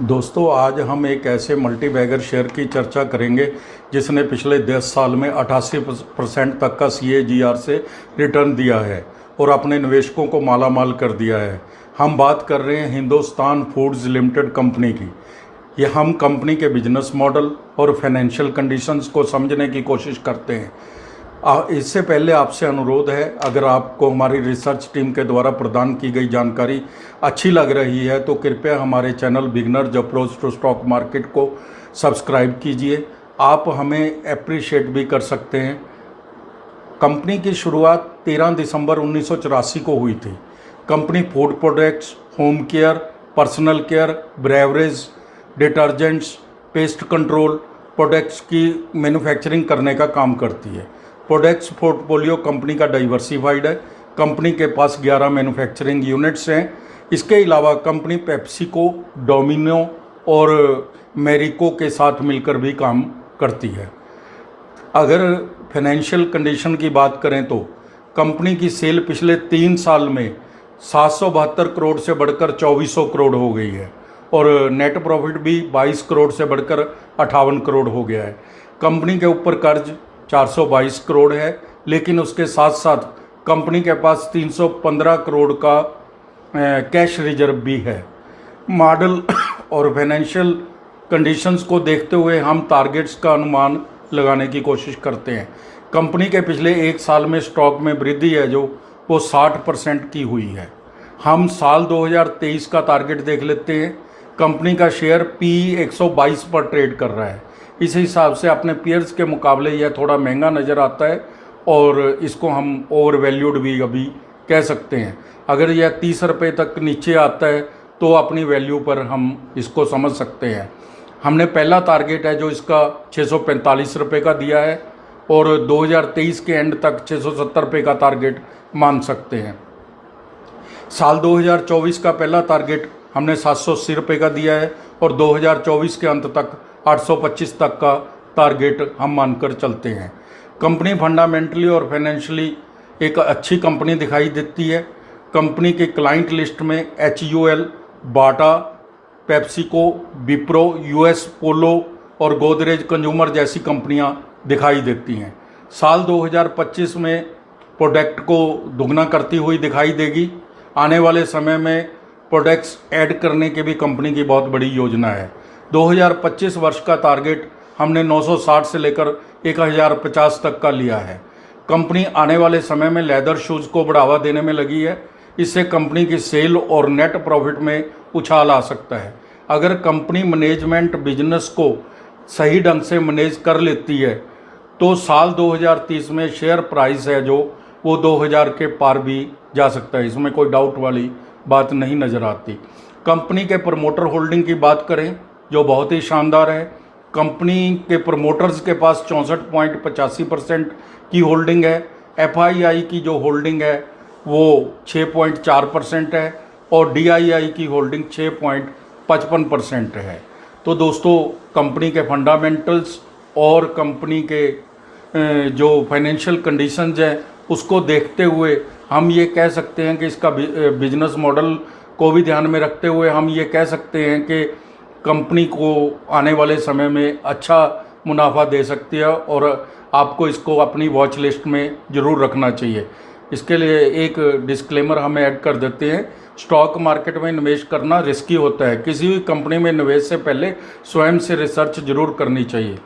दोस्तों, आज हम एक ऐसे मल्टीबैगर शेयर की चर्चा करेंगे जिसने पिछले 10 साल में 88% तक का CAGR से रिटर्न दिया है और अपने निवेशकों को मालामाल कर दिया है। हम बात कर रहे हैं हिंदुस्तान फूड्स लिमिटेड कंपनी की। ये हम कंपनी के बिजनेस मॉडल और फाइनेंशियल कंडीशंस को समझने की कोशिश करते हैं। इससे पहले आपसे अनुरोध है, अगर आपको हमारी रिसर्च टीम के द्वारा प्रदान की गई जानकारी अच्छी लग रही है तो कृपया हमारे channel beginners approach to stock market को सब्सक्राइब कीजिए। आप हमें अप्रिशिएट भी कर सकते हैं। कंपनी की शुरुआत 13 दिसंबर 1984 को हुई थी। Company food products, home care, personal care, beverage, detergents, pest control products की मैन्युफैक्चरिंग करने का काम करती है। प्रोडक्ट्स पोर्टफोलियो कंपनी का डाइवर्सिफाइड है। कंपनी के पास 11 मैन्युफैक्चरिंग यूनिट्स हैं। इसके अलावा कंपनी पेप्सिको, डोमिनो और मैरिको के साथ मिलकर भी काम करती है। अगर फाइनेंशियल कंडीशन की बात करें तो कंपनी की सेल पिछले 3 साल में 772 करोड़ से बढ़कर 2400 करोड़ हो गई है और नेट प्रॉफिट भी 22 करोड़ से बढ़कर 58 करोड़ हो गया है। कंपनी के ऊपर कर्ज 422 करोड़ है, लेकिन उसके साथ साथ कंपनी के पास 315 करोड़ का कैश रिजर्व भी है। मॉडल और फाइनेंशियल कंडीशंस को देखते हुए हम टारगेट्स का अनुमान लगाने की कोशिश करते हैं। कंपनी के पिछले 1 साल में स्टॉक में वृद्धि है जो वो 60% की हुई है। हम साल 2023 का टारगेट देख लेते हैं। कंपनी का शेयर PE 122 पर ट्रेड कर रहा है। इस हिसाब से अपने पीयर्स के मुकाबले यह थोड़ा महंगा नज़र आता है और इसको हम ओवर वैल्यूड भी अभी कह सकते हैं। अगर यह 30 रुपये तक नीचे आता है तो अपनी वैल्यू पर हम इसको समझ सकते हैं। हमने पहला टारगेट है जो इसका 645 रुपये का दिया है और 2023 के एंड तक 670 रुपये का टारगेट मान सकते हैं। साल 2024 का पहला टारगेट हमने 780 रुपये का दिया है और 2024 के अंत तक 825 तक का टारगेट हम मानकर चलते हैं। कंपनी फंडामेंटली और फाइनेंशियली एक अच्छी कंपनी दिखाई देती है। कंपनी के क्लाइंट लिस्ट में HUL, बाटा, पेप्सिको, विप्रो, US पोलो और गोदरेज कंज्यूमर जैसी कंपनियां दिखाई देती हैं। साल 2025 में प्रोडक्ट को दुगना करती हुई दिखाई देगी। आने वाले समय में प्रोडक्ट्स ऐड करने की भी कंपनी की बहुत बड़ी योजना है। 2025 वर्ष का टारगेट हमने 960 से लेकर 1050 तक का लिया है। कंपनी आने वाले समय में लेदर शूज़ को बढ़ावा देने में लगी है। इससे कंपनी की सेल और नेट प्रॉफिट में उछाल आ सकता है। अगर कंपनी मैनेजमेंट बिजनेस को सही ढंग से मैनेज कर लेती है तो साल 2030 में शेयर प्राइस है जो वो 2000 के पार भी जा सकता है। इसमें कोई डाउट वाली बात नहीं नज़र आती। कंपनी के प्रमोटर होल्डिंग की बात करें जो बहुत ही शानदार है। कंपनी के प्रमोटर्स के पास 64.85% की होल्डिंग है। FII की जो होल्डिंग है वो 6.4% है और DII की होल्डिंग 6.55% है। तो दोस्तों, कंपनी के फंडामेंटल्स और कंपनी के जो फाइनेंशियल कंडीशंस हैं उसको देखते हुए हम ये कह सकते हैं कि इसका बिजनेस मॉडल को भी ध्यान में रखते हुए हम ये कह सकते हैं कि कंपनी को आने वाले समय में अच्छा मुनाफा दे सकती है और आपको इसको अपनी वॉच लिस्ट में ज़रूर रखना चाहिए। इसके लिए एक डिस्क्लेमर हम ऐड कर देते हैं। स्टॉक मार्केट में निवेश करना रिस्की होता है। किसी भी कंपनी में निवेश से पहले स्वयं से रिसर्च जरूर करनी चाहिए।